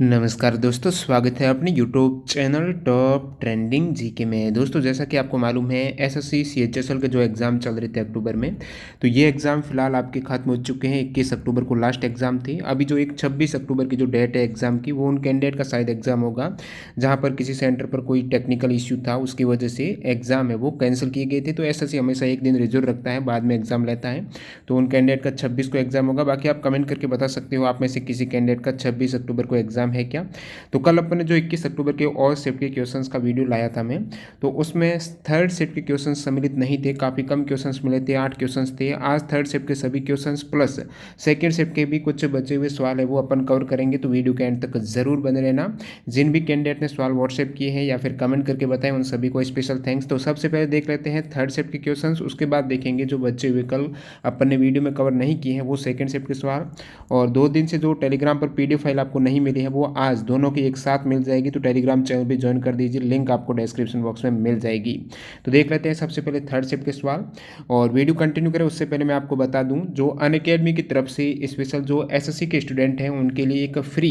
नमस्कार दोस्तों, स्वागत है अपने YouTube channel top trending GK में। दोस्तों, जैसा कि आपको मालूम है एसएससी सीएचएसएल के जो एग्ज़ाम चल रहे थे अक्टूबर में, तो ये एग्ज़ाम फ़िलहाल आपके ख़त्म हो चुके हैं। 21 अक्टूबर को लास्ट एग्ज़ाम थी। अभी जो एक 26 अक्टूबर की जो डेट है एग्ज़ाम की, वो उन कैंडिडेट का शायद एग्ज़ाम होगा जहाँ पर किसी सेंटर पर कोई टेक्निकल इश्यू था, उसकी वजह से एग्ज़ाम है वो कैंसिल किए गए थे। तो एसएससी हमेशा एक दिन रिजर्व रखता है, बाद में एग्ज़ाम लेता है। तो उन कैंडिडेट का 26 को एग्ज़ाम होगा। बाकी आप कमेंट करके बता सकते हो आप में से किसी कैंडिडेट का 26 अक्टूबर को एग्ज़ाम है क्या। तो कल अपन ने जो 21 अक्टूबर के और शिफ्ट के क्वेश्चंस का वीडियो लाया था मैं, तो उसमें थर्ड शिफ्ट के क्वेश्चंस सम्मिलित नहीं थे, काफ़ी कम क्वेश्चंस मिले थे, 8 क्वेश्चंस थे। आज थर्ड शिफ्ट के सभी क्वेश्चंस प्लस सेकेंड शिफ्ट के भी कुछ बचे हुए सवाल है वो अपन कवर करेंगे। तो वीडियो के एंड तक जरूर बने रहना। जिन भी कैंडिडेट ने सवाल व्हाट्सएप किए हैं या फिर कमेंट करके बताएं, उन सभी को स्पेशल थैंक्स। तो सबसे पहले देख लेते हैं थर्ड शिफ्ट के क्वेश्चंस, उसके बाद देखेंगे जो बचे हुए कल अपन ने वीडियो में कवर नहीं किए हैं वो सेकेंड शिफ्ट के सवाल। और 2 दिन से जो टेलीग्राम पर पीडीएफ फाइल आपको नहीं मिली है वो आज दोनों की एक साथ मिल जाएगी। तो टेलीग्राम चैनल भी ज्वाइन कर दीजिए, लिंक आपको डिस्क्रिप्शन बॉक्स में मिल जाएगी। तो देख लेते हैं सबसे पहले थर्ड शिफ्ट के सवाल। और वीडियो कंटिन्यू करें उससे पहले मैं आपको बता दूं, जो अनअकैडमी की तरफ से स्पेशल जो एसएससी के स्टूडेंट हैं उनके लिए एक फ्री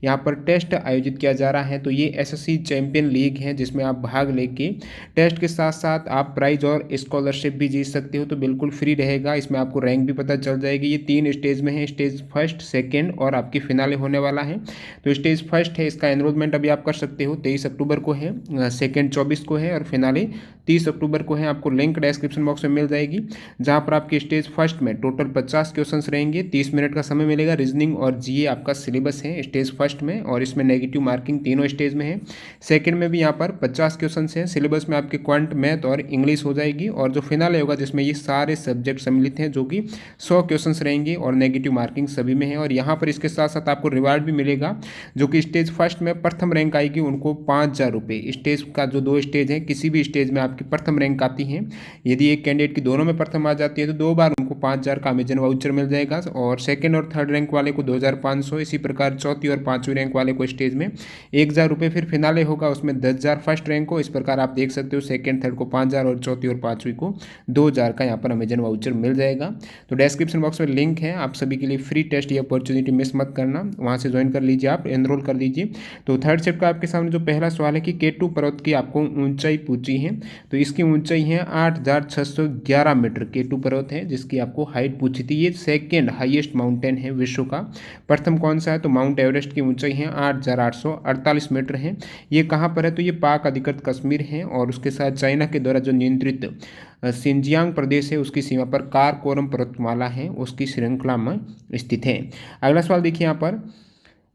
यहाँ पर टेस्ट आयोजित किया जा रहा है। तो ये एसएससी चैंपियन लीग है जिसमें आप भाग लेके टेस्ट के साथ साथ आप प्राइज और स्कॉलरशिप भी जीत सकते हो। तो बिल्कुल फ्री रहेगा, इसमें आपको रैंक भी पता चल जाएगी। ये 3 स्टेज में है, स्टेज फर्स्ट, सेकेंड और आपकी फिनाले होने वाला है। तो स्टेज फर्स्ट है, इसका एनरोलमेंट अभी आप कर सकते हो। 23 अक्टूबर को है, सेकेंड 24 को है और फिनाले 30 अक्टूबर को है। आपको लिंक डिस्क्रिप्शन बॉक्स में मिल जाएगी, जहां पर आपके स्टेज फर्स्ट में टोटल 50 क्वेश्चंस रहेंगे, 30 मिनट का समय मिलेगा। रीजनिंग और जीए आपका सिलेबस है स्टेज फर्स्ट में, और इसमें नेगेटिव मार्किंग तीनों स्टेज में है। सेकेंड में भी यहाँ पर 50 क्वेश्चन है, सिलेबस में आपके क्वांट, मैथ और इंग्लिश हो जाएगी। और जो फिनाले होगा जिसमें ये सारे सब्जेक्ट सम्मिलित हैं, जो कि 100 क्वेश्चन रहेंगे और नेगेटिव मार्किंग सभी में है। और यहाँ पर इसके साथ साथ आपको रिवार्ड भी मिलेगा। जो कि स्टेज फर्स्ट में प्रथम रैंक आएगी उनको 5,000 रुपये। स्टेज का जो 2 स्टेज है, किसी भी स्टेज में आपकी प्रथम रैंक आती है, यदि एक कैंडिडेट की दोनों में प्रथम आ जाती है तो 2 बार उनको 5,000 का अमेजन वाउचर मिल जाएगा। और सेकंड और थर्ड रैंक वाले को 2,500, इसी प्रकार चौथी और पांचवी रैंक वाले को स्टेज में 1,000 रुपये। फिर फिनाले होगा उसमें 10,000 फर्स्ट रैंक को। इस प्रकार आप देख सकते हो, सेकंड थर्ड को 5,000 और चौथी और पांचवी को 2,000 का यहाँ पर अमेजन वाउचर मिल जाएगा। तो डिस्क्रिप्शन बॉक्स में लिंक है, आप सभी के लिए फ्री टेस्ट, ये अपॉर्चुनिटी मिस मत करना, वहाँ से ज्वाइन कर लीजिए, आप एनरोल कर दीजिए। तो थर्ड शिफ्ट का आपके सामने जो पहला सवाल है कि केटू पर्वत की आपको ऊंचाई पूछी है। तो इसकी ऊंचाई है 8,611 मीटर। केटू पर्वत है जिसकी आपको हाइट पूछी थी। ये सेकेंड हाईएस्ट माउंटेन है विश्व का। प्रथम कौन सा है, तो माउंट एवरेस्ट की ऊंचाई है 8,848 मीटर है। ये कहाँ पर है, तो ये पाक अधिकृत कश्मीर है और उसके साथ चाइना के द्वारा जो नियंत्रित सिंजियांग प्रदेश है उसकी सीमा पर काराकोरम पर्वतमाला है, उसकी श्रृंखला में स्थित है। अगला सवाल देखिए यहाँ पर,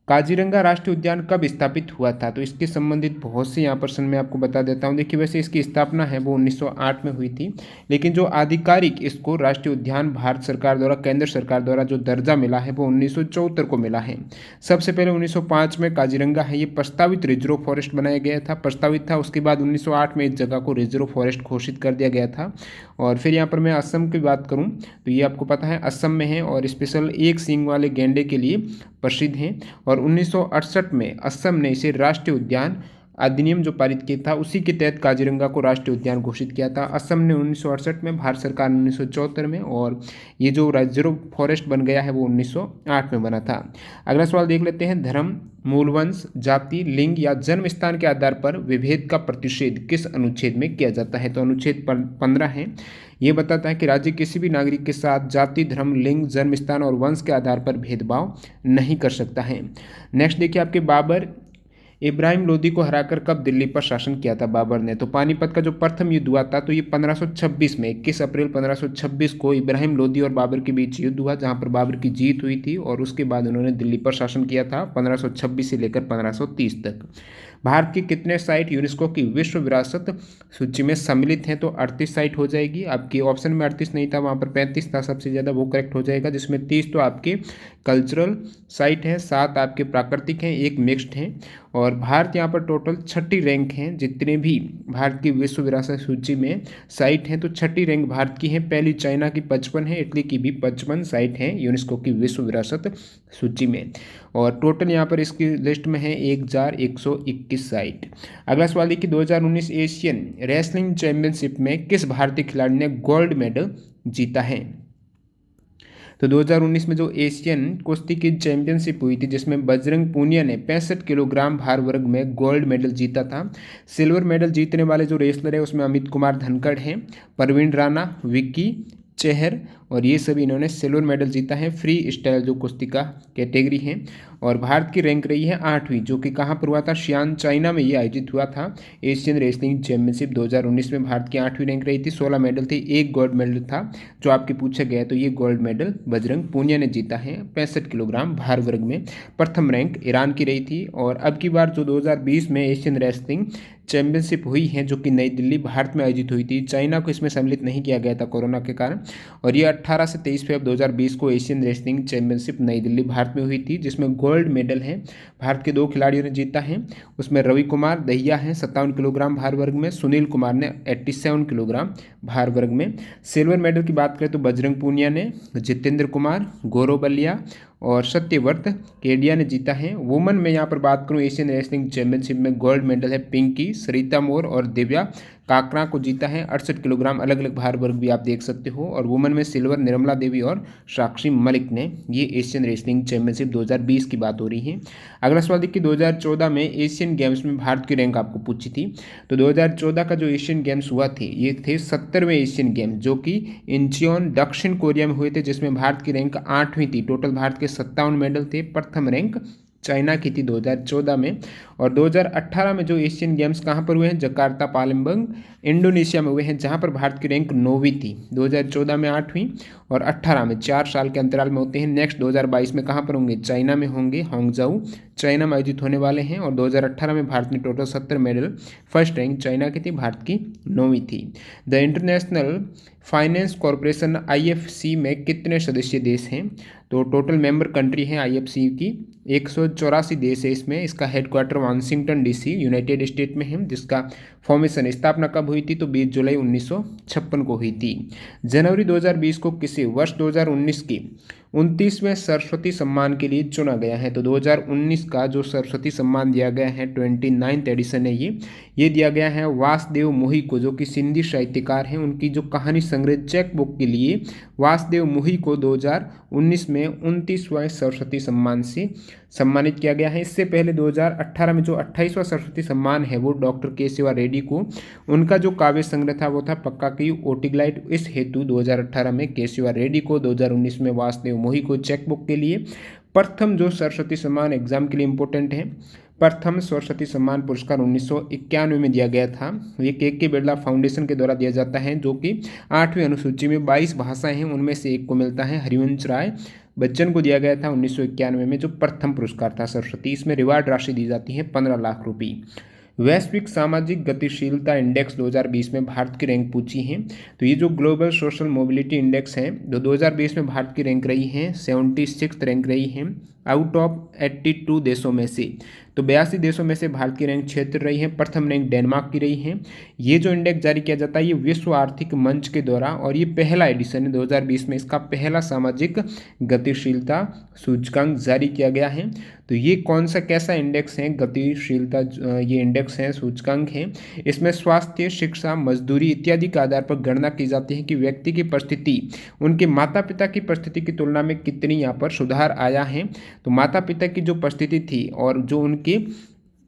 काजीरंगा राष्ट्रीय उद्यान कब स्थापित हुआ था। तो इसके संबंधित बहुत से यहाँ पर मैं आपको बता देता हूँ। देखिए, वैसे इसकी स्थापना है वो 1908 में हुई थी, लेकिन जो आधिकारिक इसको राष्ट्रीय उद्यान भारत सरकार द्वारा, केंद्र सरकार द्वारा जो दर्जा मिला है वो 1974 को मिला है। सबसे पहले 1905 में काजीरंगा है ये प्रस्तावित रिजर्व फॉरेस्ट बनाया गया था, प्रस्तावित था। उसके बाद 1908 में इस जगह को रिजर्व फॉरेस्ट घोषित कर दिया गया था। और फिर यहाँ पर मैं असम की बात करूँ तो ये आपको पता है असम में है और स्पेशल एक सींग वाले गैंडे के लिए प्रसिद्ध हैं। और 1968 में असम ने इसे राष्ट्रीय उद्यान अधिनियम जो पारित किया था, उसी के तहत काजीरंगा को राष्ट्रीय उद्यान घोषित किया था असम ने 1968 में, भारत सरकार ने 1974 में, और ये जो रिजर्व फॉरेस्ट बन गया है वो 1908 में बना था। अगला सवाल देख लेते हैं, धर्म, मूलवंश, जाति, लिंग या जन्म स्थान के आधार पर विभेद का प्रतिषेध किस अनुच्छेद में किया जाता है। तो अनुच्छेद 15 है। ये बताता है कि राज्य किसी भी नागरिक के साथ जाति, धर्म, लिंग, जन्म स्थान और वंश के आधार पर भेदभाव नहीं कर सकता है। नेक्स्ट देखिए आपके, बाबर इब्राहिम लोदी को हराकर कब दिल्ली पर शासन किया था बाबर ने। तो पानीपत का जो प्रथम युद्ध हुआ था तो ये 1526 में, 21 अप्रैल 1526 को इब्राहिम लोदी और बाबर के बीच युद्ध हुआ, जहां पर बाबर की जीत हुई थी और उसके बाद उन्होंने दिल्ली पर शासन किया था 1526 से लेकर 1530 तक। भारत की कितने साइट यूनेस्को की विश्व विरासत सूची में सम्मिलित हैं। तो 38 साइट हो जाएगी। आपकी ऑप्शन में 38 नहीं था, वहाँ पर 35 था सबसे ज़्यादा, वो करेक्ट हो जाएगा। जिसमें 30 तो आपके कल्चरल साइट हैं, 7 आपके प्राकृतिक हैं, 1 मिक्स्ड हैं। और भारत यहाँ पर टोटल 6ठी रैंक हैं। जितने भी भारत की विश्व विरासत सूची में साइट हैं तो 6ठी रैंक भारत की है। पहली चाइना की 55 है, इटली की भी 55 साइट हैं यूनेस्को की विश्व विरासत सूची में। और टोटल यहाँ पर इसकी लिस्ट में है 1,121 साइट। अगला सवाल देखिए, 2019 एशियन रेसलिंग चैंपियनशिप में किस भारतीय खिलाड़ी ने गोल्ड मेडल जीता है। तो 2019 में जो एशियन कुश्ती की चैंपियनशिप हुई थी जिसमें बजरंग पूनिया ने 65 किलोग्राम भार वर्ग में गोल्ड मेडल जीता था। सिल्वर मेडल जीतने वाले जो रेसलर है उसमें अमित कुमार धनखड़ हैं, प्रवीण राणा, विक्की चेहर, और ये सभी इन्होंने सिल्वर मेडल जीता है फ्री स्टाइल जो कुश्ती का कैटेगरी है। और भारत की रैंक रही है 8वीं, जो कि कहाँ पर हुआ था, शियान चाइना में ये आयोजित हुआ था। एशियन रेसलिंग चैंपियनशिप 2019 में भारत की 8वीं रैंक रही थी, 16 मेडल थे, एक गोल्ड मेडल था जो आपके पूछा गया है। तो ये गोल्ड मेडल बजरंग पूनिया ने जीता है 65 किलोग्राम भार वर्ग में। प्रथम रैंक ईरान की रही थी। और अब की बार जो 2020 में एशियन रेसलिंग चैंपियनशिप हुई है जो कि नई दिल्ली भारत में आयोजित हुई थी, चाइना को इसमें सम्मिलित नहीं किया गया था कोरोना के कारण। और ये 18 से 23 फरवरी 2020 को एशियन रेसलिंग चैंपियनशिप नई दिल्ली भारत में हुई थी, जिसमें गोल्ड मेडल है भारत के 2 खिलाड़ियों ने जीता है। उसमें रवि कुमार दहिया हैं 57 किलोग्राम भार वर्ग में, सुनील कुमार ने 87 किलोग्राम भार वर्ग में। सिल्वर मेडल की बात करें तो बजरंग पूनिया ने, जितेंद्र कुमार, गौरव बलिया और सत्यव्रत केडिया ने जीता है। वुमन में यहाँ पर बात करूँ एशियन रेसलिंग चैंपियनशिप में गोल्ड मेडल है पिंकी, सरिता मोर और दिव्या काकरा को जीता है। 68 किलोग्राम अलग अलग भार वर्ग भी आप देख सकते हो। और वुमन में सिल्वर निर्मला देवी और साक्षी मलिक ने। ये एशियन रेसलिंग चैंपियनशिप 2020 की बात हो रही है। अगला सवाल देखिए, 2014 में एशियन गेम्स में भारत की रैंक आपको पूछी थी। तो 2014 का जो एशियन गेम्स हुआ थे ये थे 70वें एशियन गेम्स जो कि इंचियोन दक्षिण कोरिया में हुए थे, जिसमें भारत की रैंक 8वीं थी। टोटल भारत के 57 मेडल थे। प्रथम रैंक चाइना की थी 2014 में। और 2018 में जो एशियन गेम्स कहाँ पर हुए हैं, जकार्ता पालमबंग इंडोनेशिया में हुए हैं, जहाँ पर भारत की रैंक 9वीं थी। 2014 में 8वीं और 18 में 4 साल के अंतराल में होते हैं। नेक्स्ट 2022 में कहाँ पर होंगे, चाइना में होंगे, हांगझाऊ चाइना में आयोजित होने वाले हैं। और 2018 में भारत ने total 70 medal, first rank China की थी, भारत की 9वीं थी। The international finance corporation IFC में कितने सदस्यीय देश हैं? तो टोटल मेंबर कंट्री हैं IFC की 184 देश है इसमें। इसका headquarter Washington DC United state में है, जिसका फॉर्मेशन स्थापना कब हुई थी, तो 20 जुलाई 1956 को हुई थी। जनवरी 2020 को किसी वर्ष 2019 की 29वें सरस्वती सम्मान के लिए चुना गया है। तो 2019 का जो सरस्वती सम्मान दिया गया है 29th एडिशन है ये दिया गया है वासुदेव मोही को, जो कि सिंधी साहित्यकार हैं। उनकी जो कहानी संग्रह चेक बुक के लिए वासुदेव मोही को 2019 में 29वां सरस्वती सम्मान से सम्मानित किया गया है। इससे पहले 2018 में जो 28वां सरस्वती सम्मान है वो डॉक्टर केशवा रेड्डी को, उनका जो काव्य संग्रह था वो था पक्का की ओटिगलाइट। इस हेतु 2018 में केशवा रेड्डी को, 2019 में वासुदेव मोही को चेक बुक के लिए। प्रथम जो सरस्वती सम्मान एग्जाम के लिए इंपॉर्टेंट है, प्रथम सरस्वती सम्मान पुरस्कार 1991 में दिया गया था। ये KK बिरला फाउंडेशन के द्वारा दिया जाता है, जो कि 8वीं अनुसूची में 22 भाषाएं हैं उनमें से एक को मिलता है। हरिवंश राय बच्चन को दिया गया था 1991 में जो प्रथम पुरस्कार था सरस्वती। इसमें रिवार्ड राशि दी जाती है 15 लाख रुपये। वैश्विक सामाजिक गतिशीलता इंडेक्स 2020 में भारत की रैंक पूछी है। तो ये जो ग्लोबल सोशल मोबिलिटी इंडेक्स है जो 2020 में भारत की रैंक रही है 76th रैंक रही है आउट ऑफ 82 देशों में से। तो 82 देशों में से भारत की रैंक 76 रही है। प्रथम रैंक डेनमार्क की रही है। ये जो इंडेक्स जारी किया जाता है ये विश्व आर्थिक मंच के द्वारा, और ये पहला एडिशन है 2020 में, इसका पहला सामाजिक गतिशीलता सूचकांक जारी किया गया है। तो ये कौन सा कैसा इंडेक्स है, गतिशीलता ये इंडेक्स है, सूचकांक है। इसमें स्वास्थ्य, शिक्षा, मजदूरी इत्यादि के आधार पर गणना की जाती है कि व्यक्ति की परिस्थिति उनके माता पिता की परिस्थिति की तुलना में कितनी यहाँ पर सुधार आया है। तो माता पिता की जो परिस्थिति थी और जो उनकी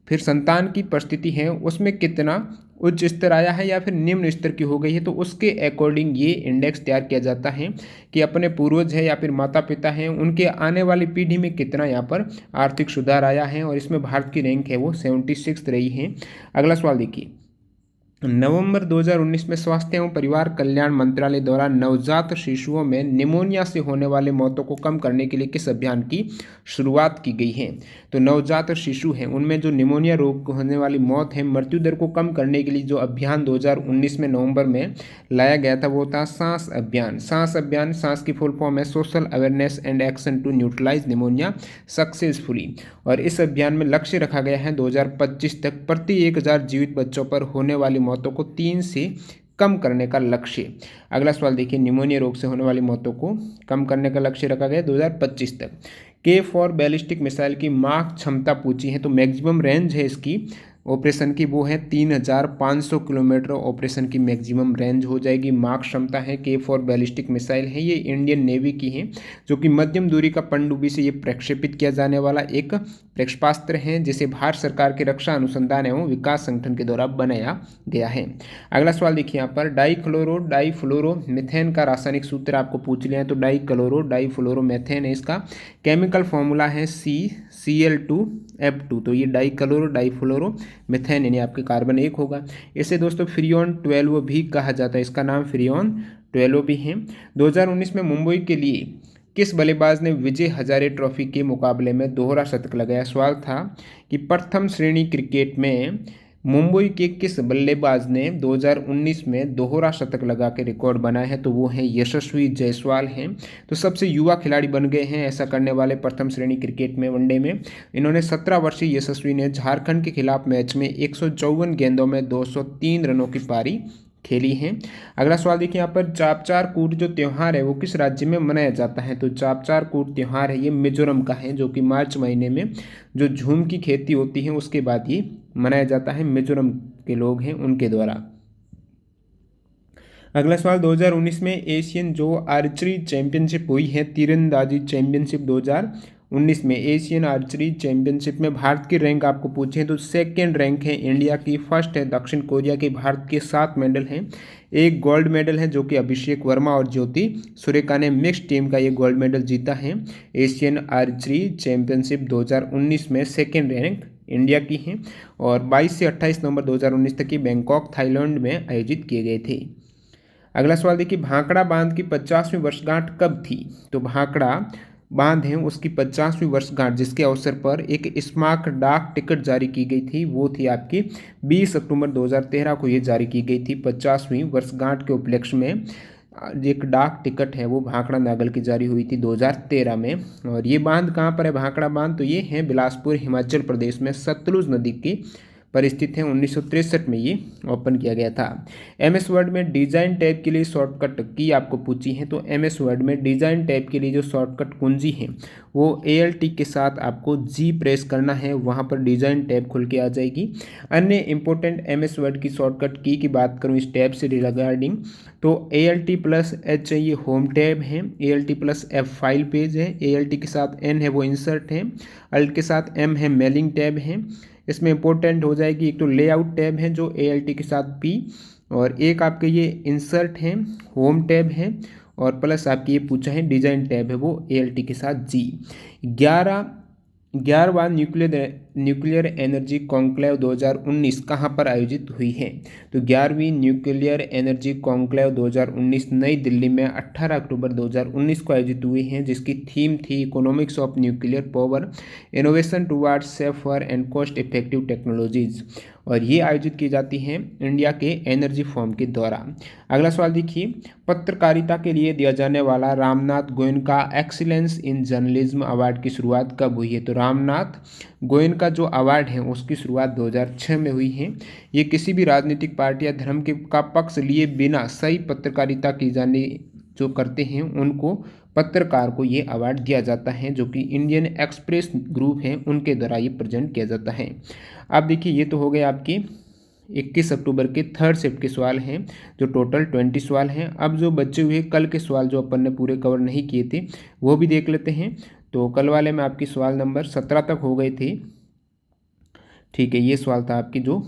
फिर संतान की परिस्थिति है उसमें कितना उच्च स्तर आया है या फिर निम्न स्तर की हो गई है, तो उसके अकॉर्डिंग ये इंडेक्स तैयार किया जाता है कि अपने पूर्वज है या फिर माता पिता हैं उनके आने वाली पीढ़ी में कितना यहाँ पर आर्थिक सुधार आया है। और इसमें भारत की रैंक है वो 76 रही है। अगला सवाल देखिए, नवंबर 2019 में स्वास्थ्य एवं परिवार कल्याण मंत्रालय द्वारा नवजात शिशुओं में निमोनिया से होने वाले मौतों को कम करने के लिए किस अभियान की शुरुआत की गई है? तो नवजात शिशु हैं उनमें जो निमोनिया रोग को होने वाली मौत है, मृत्यु दर को कम करने के लिए जो अभियान 2019 में नवंबर में लाया गया था वो था सांस अभियान। सांस अभियान, सांस की फुल फॉर्म है social awareness and action to neutralise pneumonia successfully. और इस अभियान में लक्ष्य रखा गया है 2025 तक प्रति 1000 जीवित बच्चों पर होने वाली मौतों को 3 से कम करने का लक्ष्य। अगला सवाल देखिए, निमोनिया रोग से होने वाली मौतों को कम करने का लक्ष्य रखा गया 2025 तक। K4 बैलिस्टिक मिसाइल की माक क्षमता पूछी है। तो मैक्सिमम रेंज है इसकी ऑपरेशन की वो है 3500 किलोमीटर ऑपरेशन की मैक्सिमम रेंज हो जाएगी। मार्क क्षमता है K4 बैलिस्टिक मिसाइल है, ये इंडियन नेवी की है, जो कि मध्यम दूरी का पनडुब्बी से ये प्रक्षेपित किया जाने वाला एक प्रक्षेपास्त्र है, जिसे भारत सरकार के रक्षा अनुसंधान एवं विकास संगठन के द्वारा बनाया गया है। अगला सवाल देखिए यहाँ पर, डाईफ्लोरोमीथेन का रासायनिक सूत्र आपको पूछ लिया है, तो डाईफ्लोरोमीथेन है, इसका केमिकल फॉर्मूला है Cl2F2। तो ये डाईफ्लोरोमीथेन यानी आपके कार्बन 1 होगा। इसे दोस्तों फ्रियोन 12 भी कहा जाता है, इसका नाम फ्रियोन 12 भी है। 2019 में मुंबई के लिए किस बल्लेबाज ने विजय हजारे ट्रॉफी के मुकाबले में दोहरा शतक लगाया? सवाल था कि प्रथम श्रेणी क्रिकेट में मुंबई के किस बल्लेबाज ने 2019 में दोहरा शतक लगा के रिकॉर्ड बनाया है? तो वो हैं यशस्वी जायसवाल हैं। तो सबसे युवा खिलाड़ी बन गए हैं ऐसा करने वाले प्रथम श्रेणी क्रिकेट में, वनडे में। इन्होंने 17 वर्षीय यशस्वी ने झारखंड के खिलाफ मैच में 154 गेंदों में 203 रनों की पारी खेली हैं। अगला सवाल देखिए यहाँ पर, चापचार कूट जो त्यौहार है वो किस राज्य में मनाया जाता है? तो चापचार कूट त्यौहार है ये मिजोरम का है, जो कि मार्च महीने में जो झूम की खेती होती है उसके बाद ये मनाया जाता है, मिजोरम के लोग हैं उनके द्वारा। अगला सवाल, 2019 में एशियन जो आर्चरी चैंपियनशिप हुई है, तीरंदाजी चैंपियनशिप 2019 में एशियन आर्चरी चैंपियनशिप में भारत की रैंक आपको पूछे तो सेकेंड रैंक है इंडिया की, फर्स्ट है दक्षिण कोरिया की। भारत के 7 मेडल हैं, एक गोल्ड मेडल है जो कि अभिषेक वर्मा और ज्योति सुरेखा ने मिक्स टीम का ये गोल्ड मेडल जीता है। एशियन आर्चरी चैंपियनशिप 2019 में सेकेंड रैंक इंडिया की है और 22 से 28 नवंबर 2019 तक ये बैंकॉक थाईलैंड में आयोजित किए गए थे। अगला सवाल देखिए, भाखड़ा बांध की 50वीं वर्षगांठ कब थी? तो भाखड़ा बांध है उसकी 50वीं वर्षगांठ जिसके अवसर पर एक स्मारक डाक टिकट जारी की गई थी, वो थी आपकी 20 अक्टूबर 2013 को ये जारी की गई थी। 50वीं वर्षगांठ के उपलक्ष्य में एक डाक टिकट है वो भाखड़ा नागल की जारी हुई थी 2013 में। और ये बांध कहाँ पर है भाखड़ा बांध? तो ये है बिलासपुर हिमाचल प्रदेश में, सतलुज नदी की पर स्थित है। 1963 में ये ओपन किया गया था। MS वर्ड में डिजाइन टैब के लिए शॉर्टकट की आपको पूछी है, तो MS वर्ड में डिजाइन टैब के लिए जो शॉर्टकट कुंजी है वो ALT के साथ आपको G प्रेस करना है, वहाँ पर डिजाइन टैब खुल के आ जाएगी। अन्य इंपॉर्टेंट MS वर्ड की शॉर्टकट की बात करूँ इस टैब से रिगार्डिंग, तो ALT+H ये होम टैब है, ALT+F फाइल पेज है, ALT के साथ N है वो इंसर्ट है, अल्ट के साथ M है मेलिंग टैब है। इसमें इंपॉर्टेंट हो जाएगी एक तो लेआउट टैब है जो ALT के साथ P, और एक आपके ये इंसर्ट है होम टैब है, और प्लस आपकी ये पूछा है डिजाइन टैब है वो ALT के साथ G। 11वां न्यूक्लियर एनर्जी कॉन्क्लेव 2019 कहाँ पर आयोजित हुई है? तो 11वीं न्यूक्लियर एनर्जी कॉन्क्लेव 2019 नई दिल्ली में 18 अक्टूबर 2019 को आयोजित हुई है, जिसकी थीम थी economics of nuclear power, innovation towards safer and cost effective technologies, और ये आयोजित की जाती हैं इंडिया के एनर्जी फोरम के द्वारा। अगला सवाल देखिए, पत्रकारिता के लिए दिया जाने वाला Ramnath Goenka excellence in journalism award की शुरुआत कब हुई है? तो रामनाथ गोयनका जो अवार्ड है उसकी शुरुआत 2006 में हुई है। ये किसी भी राजनीतिक पार्टी या धर्म का पक्ष लिए बिना सही पत्रकारिता की जाने जो करते हैं उनको पत्रकार को ये अवार्ड दिया जाता है, जो कि इंडियन एक्सप्रेस ग्रुप है उनके द्वारा ये प्रेजेंट किया जाता है। अब देखिए ये तो हो गए आपके 21 अक्टूबर के थर्ड शिफ्ट के सवाल हैं, जो टोटल 20 सवाल हैं। अब जो बचे हुए कल के सवाल जो अपन ने पूरे कवर नहीं किए थे वो भी देख लेते हैं। तो कल वाले में आपकी सवाल नंबर 17 तक हो गए थे, ठीक है। ये सवाल था आपकी जो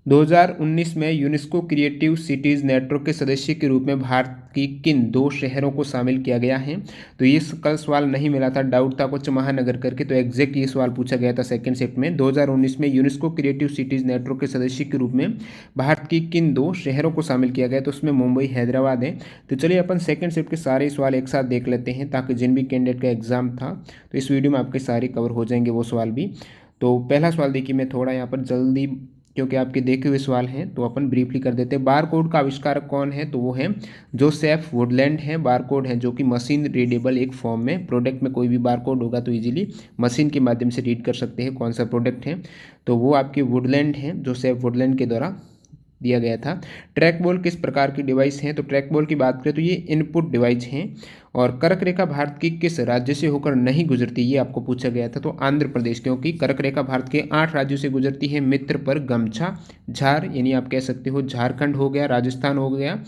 2019 में यूनेस्को क्रिएटिव सिटीज़ नेटवर्क के सदस्य के रूप में भारत की किन 2 शहरों को शामिल किया गया है? तो ये कल सवाल नहीं मिला था, डाउट था कुछ महानगर करके, तो एग्जैक्ट ये सवाल पूछा गया था सेकंड शिफ्ट में। 2019 में यूनेस्को क्रिएटिव सिटीज़ नेटवर्क के सदस्य के रूप में भारत की किन 2 शहरों को शामिल किया गया? तो उसमें मुंबई हैदराबाद है। तो चलिए अपन सेकेंड शिफ्ट के सारे सवाल एक साथ देख लेते हैं, ताकि जिन भी कैंडिडेट का एग्जाम था तो इस वीडियो में आपके सारे कवर हो जाएंगे वो सवाल भी। तो पहला सवाल देखिए, मैं थोड़ा यहाँ पर जल्दी क्योंकि आपके देखे हुए सवाल हैं तो अपन ब्रीफली कर देते हैं। बारकोड का आविष्कारक कौन है? तो वो है जोसेफ वुडलैंड है। बारकोड है जो कि मशीन रीडेबल एक फॉर्म में, प्रोडक्ट में कोई भी बारकोड होगा तो इजीली मशीन के माध्यम से रीड कर सकते हैं कौन सा प्रोडक्ट है, तो वो आपके वुडलैंड है, जोसेफ वुडलैंड के द्वारा दिया गया था। ट्रैक बॉल किस प्रकार की डिवाइस हैं, तो ट्रैक बॉल की बात करें तो ये इनपुट डिवाइस हैं। और कर्क रेखा भारत की किस राज्य से होकर नहीं गुजरती, ये आपको पूछा गया था, तो आंध्र प्रदेश, क्योंकि कर्क रेखा भारत के 8 राज्यों से गुजरती है। मित्र पर गमछा, झार यानी आप कह सकते हो झारखंड हो गया, राजस्थान हो गया,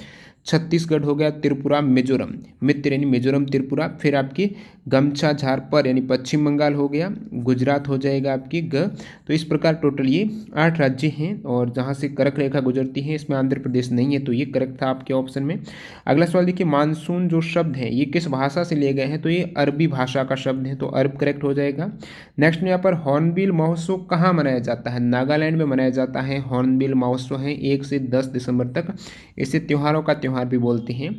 छत्तीसगढ़ हो गया, त्रिपुरा, मिजोरम, मित्र यानी मिजोरम त्रिपुरा, फिर आपकी गमछा झार पर यानी पश्चिम बंगाल हो गया, गुजरात हो जाएगा आपकी ग। तो इस प्रकार टोटल ये 8 राज्य हैं और जहाँ से कर्क रेखा गुजरती है इसमें आंध्र प्रदेश नहीं है, तो ये करेक्ट था आपके ऑप्शन में। अगला सवाल देखिए, मानसून जो शब्द है ये किस भाषा से लिए गए हैं, तो ये अरबी भाषा का शब्द है, तो अरब करेक्ट हो जाएगा। नेक्स्ट यहाँ पर हॉर्नबिल महोत्सव कहाँ मनाया जाता है, नागालैंड में मनाया जाता है। हॉर्नबिल महोत्सव है 1 से 10 दिसंबर तक, इसे त्योहारों का त्यौहार भी बोलते हैं।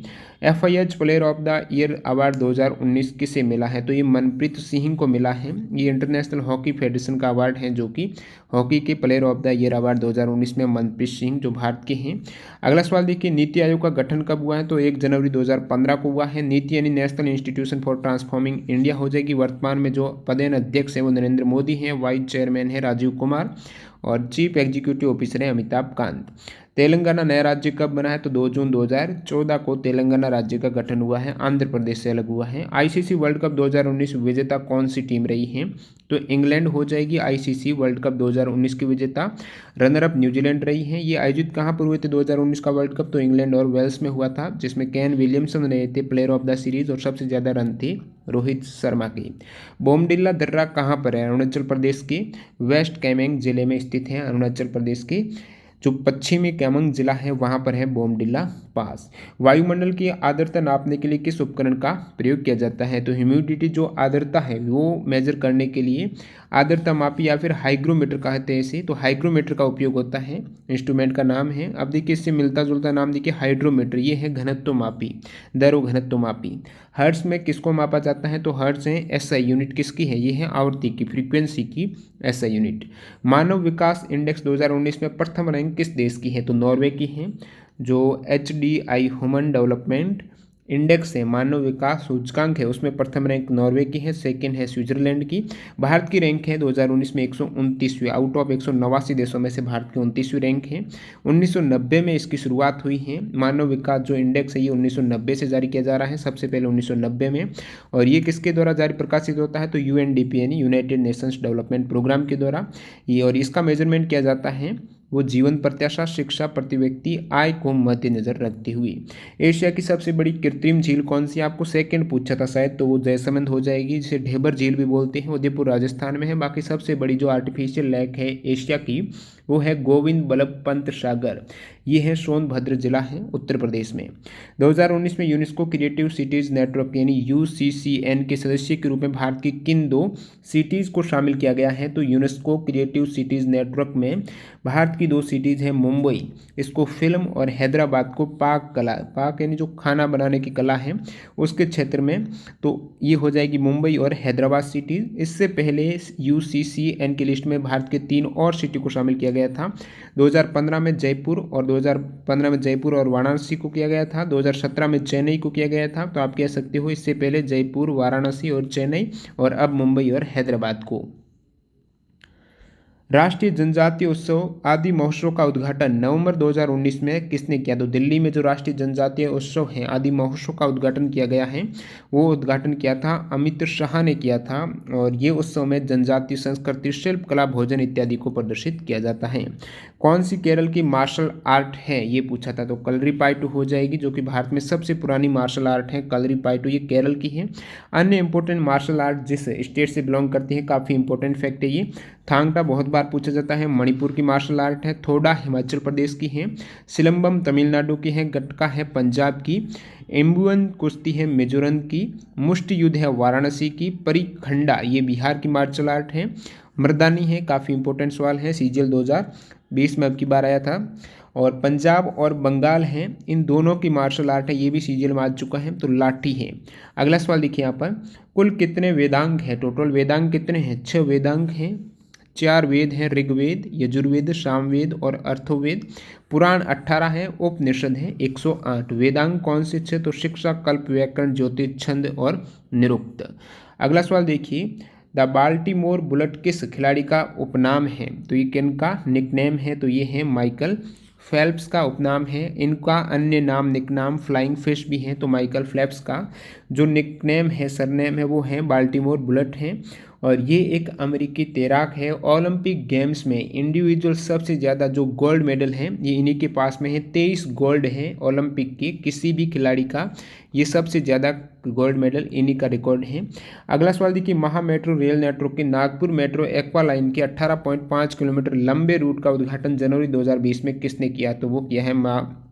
FIH player of the year award 2019 किसे मिला है, तो ये मनप्रीत सिंह को मिला है। ये इंटरनेशनल हॉकी फेडरेशन का अवार्ड है जो कि हॉकी के player of the year award 2019 में मनप्रीत सिंह जो भारत के हैं। अगला सवाल देखिए, नीति आयोग का गठन कब हुआ है, तो 1 जनवरी 2015 को हुआ है। नीति यानी national institution for transforming India हो जाएगी। वर्तमान में जो पदेन अध्यक्ष है वो नरेंद्र मोदी हैं, वाइस चेयरमैन है राजीव कुमार और चीफ एग्जीक्यूटिव ऑफिसर है अमिताभ कांत। तेलंगाना नया राज्य कब बना है, तो 2 जून 2014 को तेलंगाना राज्य का गठन हुआ है, आंध्र प्रदेश से अलग हुआ है। ICC वर्ल्ड कप 2019 विजेता कौन सी टीम रही है, तो इंग्लैंड हो जाएगी ICC वर्ल्ड कप 2019 की विजेता। रनर अप न्यूजीलैंड रही है। ये आयोजित कहाँ पर हुए थे 2019 का वर्ल्ड कप, तो इंग्लैंड और वेल्स में हुआ था, जिसमें केन विलियमसन रहे थे प्लेयर ऑफ द सीरीज और सबसे ज़्यादा रन थे रोहित शर्मा की। बोमडिल्ला दर्रा कहाँ पर है, अरुणाचल प्रदेश के वेस्ट कामेंग जिले में स्थित है। अरुणाचल प्रदेश के जो पश्चिमी कामेंग जिला है वहाँ पर है बोमडिल्ला पास। वायुमंडल की आर्द्रता नापने के लिए किस उपकरण का प्रयोग किया जाता है, तो ह्यूमिडिटी जो आर्द्रता है वो मेजर करने के लिए आर्द्रता मापी या फिर हाइग्रोमीटर कहते हैं इसे, तो हाइग्रोमीटर का उपयोग होता है। इंस्ट्रूमेंट का नाम है, अब देखिए इससे मिलता जुलता नाम देखिए हाइड्रोमीटर, ये है घनत्व मापी, दर व घनत्व मापी। हर्ट्ज में किसको मापा जाता है, तो हर्ट्ज है SI यूनिट किसकी है, ये है आवृत्ति की, फ्रीक्वेंसी की SI यूनिट। मानव विकास इंडेक्स 2019 में प्रथम रैंक किस देश की है, तो नॉर्वे की है। जो HDI ह्यूमन डेवलपमेंट इंडेक्स है, मानव विकास सूचकांक है, उसमें प्रथम रैंक नॉर्वे की है, सेकंड है स्विट्जरलैंड की। भारत की रैंक है 2019 में 129वीं, आउट ऑफ 189 देशों में से भारत की 29वीं रैंक है। 1990 में इसकी शुरुआत हुई है। मानव विकास जो इंडेक्स है ये 1990 से जारी किया जा रहा है, सबसे पहले 1990 में। और ये किसके द्वारा जारी प्रकाशित होता है, तो UNDP यानी यूनाइटेड नेशंस डेवलपमेंट प्रोग्राम के द्वारा ये, और इसका मेजरमेंट किया जाता है वो जीवन प्रत्याशा, शिक्षा, प्रति व्यक्ति आय को मद्देनजर रखती हुई। एशिया की सबसे बड़ी कृत्रिम झील कौन सी, आपको सेकंड पूछा था शायद, तो वो जयसमंद हो जाएगी, जिसे ढेबर झील भी बोलते हैं, उदयपुर राजस्थान में है। बाकी सबसे बड़ी जो आर्टिफिशियल लेक है एशिया की वो है गोविंद बल्लभ पंत सागर, ये है सोनभद्र जिला है उत्तर प्रदेश में। 2019 में यूनेस्को क्रिएटिव सिटीज़ नेटवर्क यानी UCCN के सदस्य के रूप में भारत की किन 2 सिटीज़ को शामिल किया गया है, तो यूनेस्को क्रिएटिव सिटीज़ नेटवर्क में भारत की 2 सिटीज़ हैं, मुंबई इसको फिल्म और हैदराबाद को पाक कला, पाक यानी जो खाना बनाने की कला है उसके क्षेत्र में, तो ये हो जाएगी मुंबई और हैदराबाद सिटी। इससे पहले UCCN की लिस्ट में भारत के 3 और सिटी को शामिल किया गया था। 2015 में जयपुर और 2015 में जयपुर और वाराणसी को किया गया था, 2017 में चेन्नई को किया गया था। तो आप कह सकते हो इससे पहले जयपुर, वाराणसी और चेन्नई, और अब मुंबई और हैदराबाद को। राष्ट्रीय जनजातीय उत्सव आदि महोत्सव का उद्घाटन नवंबर 2019 में किसने किया, तो दिल्ली में जो राष्ट्रीय जनजातीय उत्सव है आदि महोत्सव का उद्घाटन किया गया है, वो उद्घाटन किया था अमित शाह ने किया था। और ये उत्सव में जनजातीय संस्कृति, शिल्प कला, भोजन इत्यादि को प्रदर्शित किया जाता है। कौन सी केरल की मार्शल आर्ट है, ये पूछा था, तो कलरीपायट्टू हो जाएगी, जो कि भारत में सबसे पुरानी मार्शल आर्ट है कलरीपायट्टू, ये केरल की है। अन्य इंपॉर्टेंट मार्शल आर्ट जिस स्टेट से बिलोंग करती है, काफ़ी इंपॉर्टेंट फैक्ट है ये। थांगटा बहुत बार पूछा जाता है, मणिपुर की मार्शल आर्ट है। थोडा हिमाचल प्रदेश की है। सिलंबम तमिलनाडु की है। गटका है पंजाब की। एम्बुअन कुश्ती है मिजोरम की। मुष्टि युद्ध है वाराणसी की। परिखंडा ये बिहार की मार्शल आर्ट है। मर्दानी है, काफ़ी इंपॉर्टेंट सवाल है, CGL 2020 में अब की बार आया था। और पंजाब और बंगाल हैं, इन दोनों की मार्शल आर्ट है, ये भी CGL में आ चुका है, तो लाठी है। अगला सवाल देखिए यहाँ पर, कुल कितने वेदांग हैं, टोटल वेदांग कितने हैं, 6 वेदांग हैं। 4 वेद हैं, ऋग्वेद, यजुर्वेद, सामवेद और अर्थवेद। पुराण 18 है, उपनिषद है 108। वेदांग कौन से 6, तो शिक्षा, कल्प, व्याकरण, ज्योतिष, छंद और निरुक्त। अगला सवाल देखिए, द बाल्टीमोर बुलेट किस खिलाड़ी का उपनाम है, तो ये किन का निकनेम है, तो ये है माइकल फेल्प्स का उपनाम है। इनका अन्य नाम निकनाम फ्लाइंग फिश भी है। तो माइकल फेल्प्स का जो निकनेम है, सरनेम है, वो है बाल्टीमोर बुलेट है। और ये एक अमेरिकी तैराक है। ओलंपिक गेम्स में इंडिविजुअल सबसे ज़्यादा जो गोल्ड मेडल हैं ये इन्हीं के पास में है। 23 गोल्ड है ओलंपिक के किसी भी खिलाड़ी का, ये सबसे ज़्यादा गोल्ड मेडल इन्हीं का रिकॉर्ड है। अगला सवाल देखिए, महा मेट्रो रेल नेटवर्क के नागपुर मेट्रो एक्वा लाइन के 18.5 किलोमीटर लंबे रूट का उद्घाटन जनवरी 2020 में किसने किया? तो वो किया है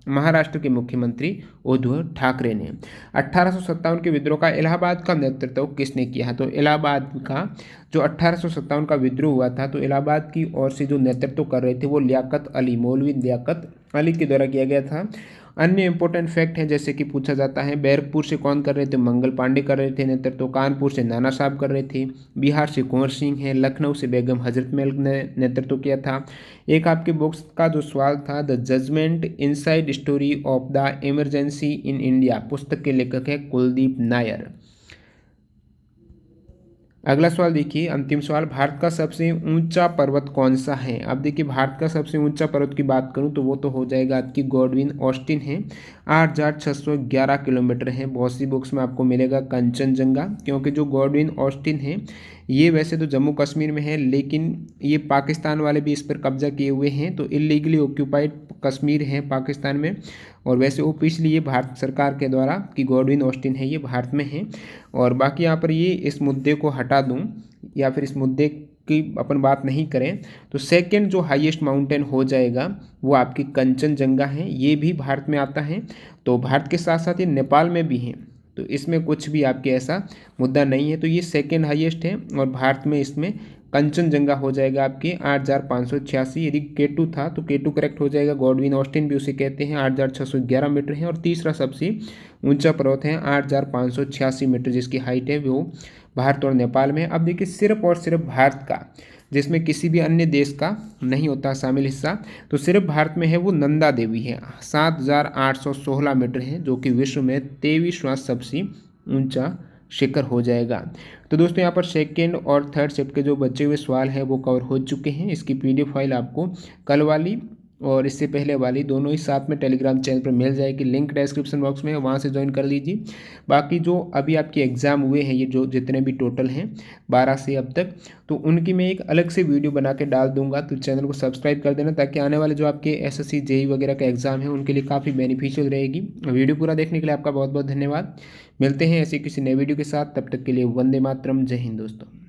महाराष्ट्र के मुख्यमंत्री उद्धव ठाकरे ने। 1857 के विद्रोह का इलाहाबाद का नेतृत्व किसने किया? तो इलाहाबाद का जो 1857 का विद्रोह हुआ था, तो इलाहाबाद की ओर से जो नेतृत्व कर रहे थे वो लियाकत अली, मौलवी लियाकत अली के द्वारा किया गया था। अन्य इंपॉर्टेंट फैक्ट हैं जैसे कि पूछा जाता है, बैरकपुर से कौन कर रहे थे? मंगल पांडे कर रहे थे नेतृत्व। कानपुर से नाना साहब कर रहे थे। बिहार से कुंवर सिंह है। लखनऊ से बेगम हजरत महल ने नेतृत्व किया था। एक आपके बुक्स का जो सवाल था, the judgement inside story of the emergency in India, पुस्तक के लेखक है कुलदीप नायर। अगला सवाल देखिए, अंतिम सवाल, भारत का सबसे ऊंचा पर्वत कौन सा है? अब देखिए, भारत का सबसे ऊंचा पर्वत की बात करूं तो वो तो हो जाएगा आपकी गॉडविन ऑस्टिन है। 8,611 किलोमीटर है। बहुत सी बुक्स में आपको मिलेगा कंचनजंगा, क्योंकि जो गॉडविन ऑस्टिन है ये वैसे तो जम्मू कश्मीर में है, लेकिन ये पाकिस्तान वाले भी इस पर कब्जा किए हुए हैं। तो इलीगली ऑक्यूपाइड कश्मीर है पाकिस्तान में, और वैसे ऑफिशियली ये भारत सरकार के द्वारा कि गॉडविन ऑस्टिन है ये भारत में है। और बाकी यहाँ पर ये इस मुद्दे को हटा दूँ या फिर इस मुद्दे की अपन बात नहीं करें तो सेकंड जो हाईएस्ट माउंटेन हो जाएगा वो आपकी कंचनजंगा है। ये भी भारत में आता है। तो भारत के साथ साथ ये नेपाल में भी है, तो इसमें कुछ भी आपके ऐसा मुद्दा नहीं है। तो ये सेकंड हाईएस्ट है और भारत में इसमें कंचनजंगा हो जाएगा आपके 8,586। यदि K2 था तो K2 करेक्ट हो जाएगा। गॉडविन ऑस्टिन भी उसे कहते हैं। 8,611 मीटर है। और तीसरा सबसे ऊंचा पर्वत है 8,586 मीटर, जिसकी हाइट है वो भारत और नेपाल में। अब देखिए, सिर्फ और सिर्फ भारत का, जिसमें किसी भी अन्य देश का नहीं होता शामिल हिस्सा, तो सिर्फ भारत में है वो नंदा देवी है। 7,816 मीटर है, जो कि विश्व में 23वां सबसे ऊंचा शिखर हो जाएगा। तो दोस्तों, यहाँ पर सेकेंड और थर्ड शिफ्ट के जो बचे हुए सवाल हैं वो कवर हो चुके हैं। इसकी PDF फाइल आपको कल वाली और इससे पहले वाली दोनों ही साथ में टेलीग्राम चैनल पर मिल जाएगी। लिंक डिस्क्रिप्शन बॉक्स में है, वहाँ से ज्वाइन कर लीजिए। बाकी जो अभी आपके एग्ज़ाम हुए हैं, ये जो जितने भी टोटल हैं 12 से अब तक, तो उनकी मैं एक अलग से वीडियो बना के डाल दूंगा। तो चैनल को सब्सक्राइब कर देना, ताकि आने वाले जो आपके SSC JEE वगैरह का एग्ज़ाम है उनके लिए काफ़ी बेनिफिशियल रहेगी। वीडियो पूरा देखने के लिए आपका बहुत बहुत धन्यवाद। मिलते हैं ऐसे किसी नए वीडियो के साथ, तब तक के लिए वंदे मातरम, जय हिंद दोस्तों।